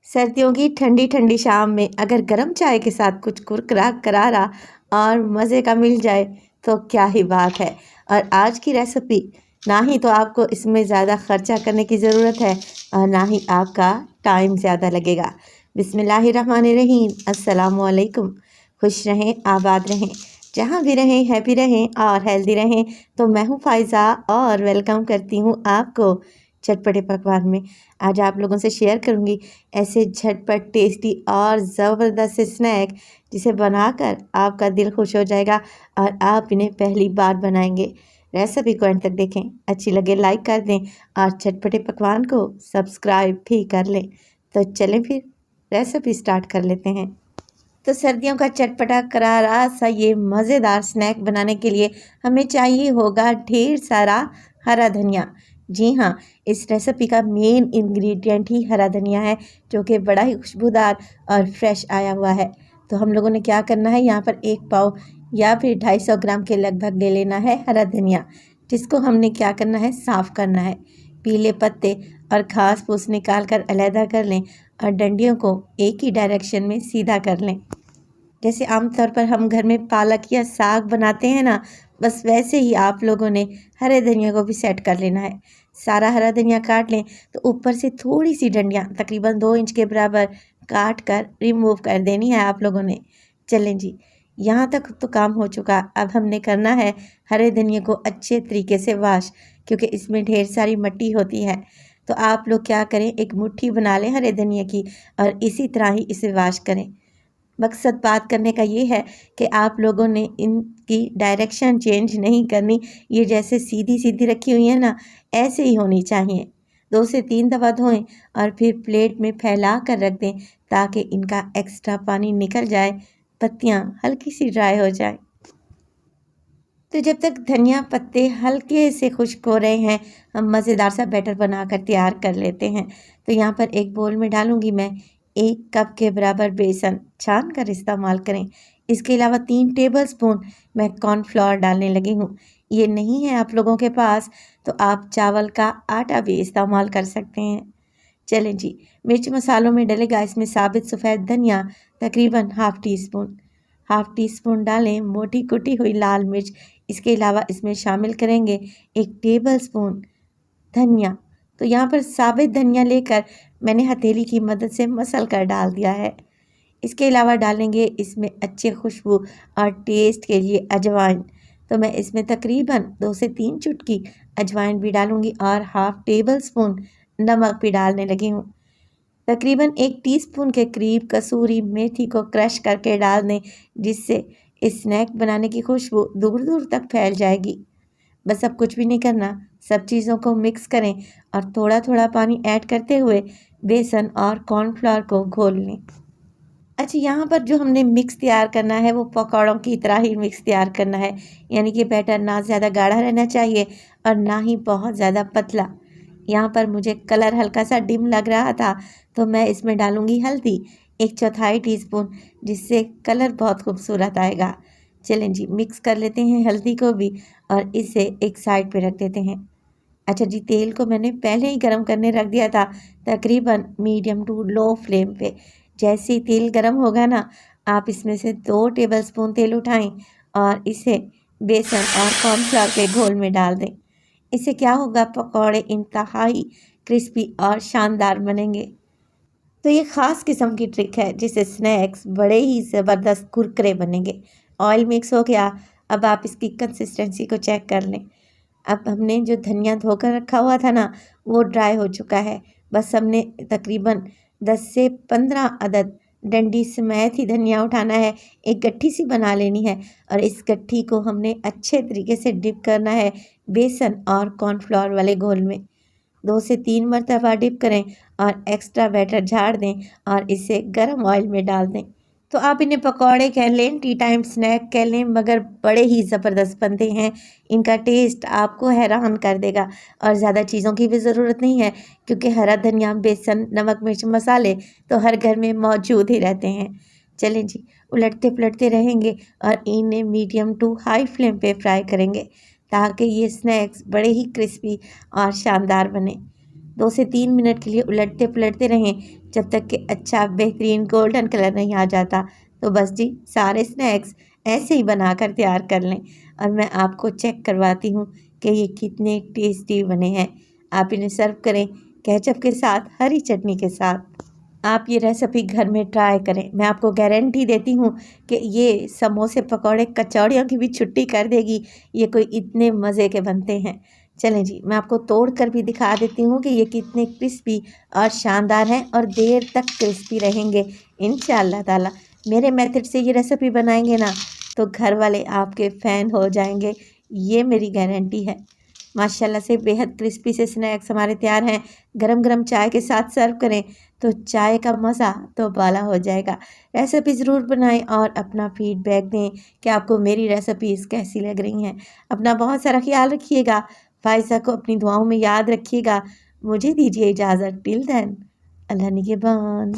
सर्दियों की ठंडी ठंडी शाम में अगर गर्म चाय के साथ कुछ कुरकुरा करारा और मज़े का मिल जाए तो क्या ही बात है। और आज की रेसिपी, ना ही तो आपको इसमें ज़्यादा खर्चा करने की ज़रूरत है और ना ही आपका टाइम ज़्यादा लगेगा। बिस्मिल्लाहिर्रहमानिर्रहीम, अस्सलाम वालेकुम। खुश रहें, आबाद रहें, जहाँ भी रहें हैप्पी रहें और हेल्दी रहें। तो मैं हूँ फ़ाइज़ा और वेलकम करती हूँ आपको चटपटे पकवान में। आज आप लोगों से शेयर करूँगी ऐसे झटपट टेस्टी और ज़बरदस्त स्नैक जिसे बनाकर आपका दिल खुश हो जाएगा और आप इन्हें पहली बार बनाएंगे। रेसिपी को अंत तक देखें, अच्छी लगे लाइक कर दें और चटपटे पकवान को सब्सक्राइब भी कर लें। तो चलें फिर रेसिपी स्टार्ट कर लेते हैं। तो सर्दियों का चटपटा करारा सा ये मज़ेदार स्नैक बनाने के लिए हमें चाहिए होगा ढेर सारा हरा धनिया। जी हाँ, इस रेसिपी का मेन इंग्रेडिएंट ही हरा धनिया है, जो कि बड़ा ही खुशबूदार और फ्रेश आया हुआ है। तो हम लोगों ने क्या करना है, यहाँ पर 1 पाव या फिर 250 ग्राम के लगभग ले लेना है हरा धनिया, जिसको हमने क्या करना है, साफ़ करना है। पीले पत्ते और घास फूस निकाल कर अलहदा कर लें और डंडियों को एक ही डायरेक्शन में सीधा कर लें। जैसे आमतौर पर हम घर में पालक या साग बनाते हैं ना, बस वैसे ही आप लोगों ने हरे धनिया को भी सेट कर लेना है। सारा हरा धनिया काट लें तो ऊपर से थोड़ी सी डंडियाँ तकरीबन 2 इंच के बराबर काट कर रिमूव कर देनी है आप लोगों ने। चलें जी, यहाँ तक तो काम हो चुका। अब हमने करना है हरे धनिया को अच्छे तरीके से वॉश, क्योंकि इसमें ढेर सारी मिट्टी होती है। तो आप लोग क्या करें, एक मुट्ठी बना लें हरे धनिया की और इसी तरह ही इसे वॉश करें। मकसद बात करने का ये है कि आप लोगों ने इनकी डायरेक्शन चेंज नहीं करनी। ये जैसे सीधी सीधी रखी हुई है ना, ऐसे ही होनी चाहिए। 2 से 3 दफ़ा धोएं और फिर प्लेट में फैला कर रख दें ताकि इनका एक्स्ट्रा पानी निकल जाए, पत्तियाँ हल्की सी ड्राई हो जाए। तो जब तक धनिया पत्ते हल्के से खुश्क हो रहे हैं, हम मज़ेदार सा बैटर बनाकर तैयार कर लेते हैं। तो यहाँ पर एक बोल में डालूंगी मैं 1 कप के बराबर बेसन, छान कर इस्तेमाल करें। इसके अलावा 3 टेबलस्पून मैं कॉर्नफ्लोर डालने लगी हूँ। ये नहीं है आप लोगों के पास तो आप चावल का आटा भी इस्तेमाल कर सकते हैं। चलें जी, मिर्च मसालों में डलेगा इसमें साबित सफ़ेद धनिया तकरीबन हाफ़ टी स्पून डालें मोटी कुटी हुई लाल मिर्च। इसके अलावा इसमें शामिल करेंगे 1 टेबलस्पून धनिया। तो यहाँ पर साबित धनिया लेकर मैंने हथेली की मदद से मसल कर डाल दिया है। इसके अलावा डालेंगे इसमें अच्छे खुशबू और टेस्ट के लिए अजवाइन। तो मैं इसमें तकरीबन 2 से 3 चुटकी अजवाइन भी डालूंगी और हाफ़ टेबल स्पून नमक भी डालने लगी हूँ। तकरीबन 1 टीस्पून के करीब कसूरी मेथी को क्रश करके डाल दें, जिससे इस स्नैक बनाने की खुशबू दूर दूर तक फैल जाएगी। बस अब कुछ भी नहीं करना, सब चीज़ों को मिक्स करें और थोड़ा थोड़ा पानी ऐड करते हुए बेसन और कॉर्नफ्लोर को घोल लें। अच्छा, यहाँ पर जो हमने मिक्स तैयार करना है वो पकौड़ों की तरह ही मिक्स तैयार करना है, यानी कि बैटर ना ज़्यादा गाढ़ा रहना चाहिए और ना ही बहुत ज़्यादा पतला। यहाँ पर मुझे कलर हल्का सा डिम लग रहा था तो मैं इसमें डालूँगी हल्दी 1/4 टीस्पून, जिससे कलर बहुत खूबसूरत आएगा। चलें जी, मिक्स कर लेते हैं हल्दी को भी और इसे एक साइड पे रख देते हैं। अच्छा जी, तेल को मैंने पहले ही गरम करने रख दिया था, तकरीबन मीडियम टू लो फ्लेम पे। जैसे ही तेल गरम होगा ना, आप इसमें से 2 टेबलस्पून तेल उठाएं और इसे बेसन और कॉर्नफ्लोर के घोल में डाल दें। इससे क्या होगा, पकौड़े इंतहाई क्रिस्पी और शानदार बनेंगे। तो ये ख़ास किस्म की ट्रिक है जिससे स्नैक्स बड़े ही ज़बरदस्त कुरकुरे बनेंगे। ऑयल मिक्स हो गया, अब आप इसकी कंसिस्टेंसी को चेक कर लें। अब हमने जो धनिया धोकर रखा हुआ था ना, वो ड्राई हो चुका है। बस हमने तकरीबन 10 से 15 अदद डंडी समेत ही धनिया उठाना है, एक गट्ठी सी बना लेनी है और इस गट्ठी को हमने अच्छे तरीके से डिप करना है बेसन और कॉर्नफ्लोर वाले घोल में। 2 से 3 मरतबा डिप करें और एक्स्ट्रा बैटर झाड़ दें और इसे गर्म ऑयल में डाल दें। तो आप इन्हें पकौड़े कह लें, टी टाइम स्नैक कह लें, मगर बड़े ही ज़बरदस्त बनते हैं। इनका टेस्ट आपको हैरान कर देगा और ज़्यादा चीज़ों की भी ज़रूरत नहीं है, क्योंकि हरा धनिया, बेसन, नमक, मिर्च मसाले तो हर घर में मौजूद ही रहते हैं। चलें जी, उलटते पलटते रहेंगे और इन्हें मीडियम टू हाई फ्लेम पे फ्राई करेंगे ताकि ये स्नैक्स बड़े ही क्रिस्पी और शानदार बने। 2 से 3 मिनट के लिए उलटते पुलटते रहें जब तक कि अच्छा बेहतरीन गोल्डन कलर नहीं आ जाता। तो बस जी, सारे स्नैक्स ऐसे ही बनाकर तैयार कर लें और मैं आपको चेक करवाती हूँ कि ये कितने टेस्टी बने हैं। आप इन्हें सर्व करें केचप के साथ, हरी चटनी के साथ। आप ये रेसिपी घर में ट्राई करें, मैं आपको गारंटी देती हूँ कि ये समोसे पकौड़े कचौड़ियों की भी छुट्टी कर देगी। ये कोई इतने मज़े के बनते हैं। चलें जी, मैं आपको तोड़ कर भी दिखा देती हूँ कि ये कितने क्रिस्पी और शानदार हैं और देर तक क्रिस्पी रहेंगे इंशाअल्लाह ताला। मेरे मेथड से ये रेसिपी बनाएंगे ना तो घर वाले आपके फ़ैन हो जाएंगे, ये मेरी गारंटी है। माशाल्लाह से बेहद क्रिस्पी से स्नैक्स हमारे तैयार हैं। गरम गरम चाय के साथ सर्व करें तो चाय का मज़ा तो बाला हो जाएगा। रेसिपी ज़रूर बनाएं और अपना फीडबैक दें कि आपको मेरी रेसिपीज़ कैसी लग रही हैं। अपना बहुत सारा ख्याल रखिएगा। फ़ाइज़ा को अपनी दुआओं में याद रखिएगा। मुझे दीजिए इजाज़त। टिल देन, अल्लाह निगहबान।